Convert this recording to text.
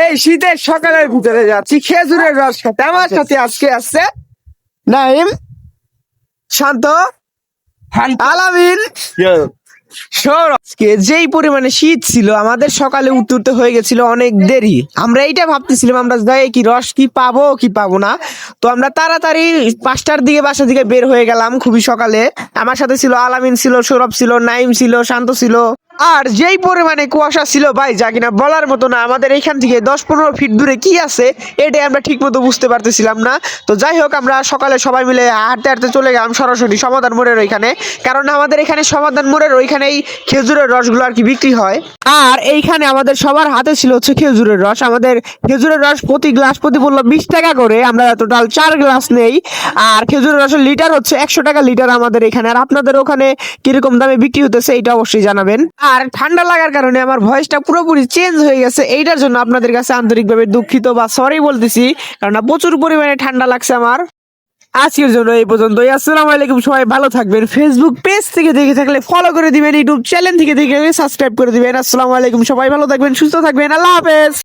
এই শীতের সকালের ভিতরে যাচ্ছি খেজুরের রস খেতে। আমার সাথে আজকে আসছে নাইম, শান্ত, আলামিন, সৌরভ। আজকে যেই পরিমাণে শীত ছিল আমাদের সকালে উঠতে হয়ে গেছিল অনেক দেরি। আমরা এইটা ভাবতেছিলাম আমরা যাই কি রস কি পাবো কি পাবো না। তো আমরা তাড়াতাড়ি 5টার দিকে বাসা থেকে বের হয়ে গেলাম খুবই সকালে। আমার সাথে ছিল আলামিন, ছিল সৌরভ, ছিল নাইম, ছিল শান্ত ছিল। আর যেই পরিমাণে কুয়াশা ছিল ভাই যা কিনা বলার মতো না। আমাদের এইখান থেকে 10-15 ফিট দূরে কি আছে এটাই আমরা ঠিক মতো বুঝতে পারতেছিলাম না। তো যাই হোক আমরা সকালে সবাই মিলে হাঁটতে হাঁটতে চলে গেলাম সরাসরি সমাধান মোড়ের ওইখানে, কারণ আমাদের এখানে সমাধান মোড়ের ওইখানেই খেজুরের রসগুলো আর কি বিক্রি হয়। আর এইখানে আমাদের সবার হাতে ছিল হচ্ছে খেজুরের রস। আমাদের খেজুরের রস প্রতি গ্লাস প্রতি বললো 20 টাকা করে। আমরা টোটাল 4 গ্লাস নেই। আর খেজুরের রসের লিটার হচ্ছে 100 টাকা লিটার আমাদের এখানে। আর আপনাদের ওখানে কিরকম দামে বিক্রি হতেছে এটা অবশ্যই জানাবেন। আর ঠান্ডা লাগার কারণে আমার ভয়েসটা পুরোপুরি চেঞ্জ হয়ে গেছে, এইটার জন্য আপনাদের কাছে আন্তরিকভাবে দুঃখিত বা সরি বলতেছি, কারণ প্রচুর পরিমাণে ঠান্ডা লাগছে আমার। আজকের জন্য এই পর্যন্তই। আসসালামু আলাইকুম, সবাই ভালো থাকবেন। ফেসবুক পেজ থেকে দেখে থাকলে ফলো করে দিবেন, ইউটিউব চ্যানেল থেকে দেখে সাবস্ক্রাইব করে দিবেন। আসসালামু আলাইকুম, সবাই ভালো থাকবেন, সুস্থ থাকবেন, আল্লাহ হাফেজ।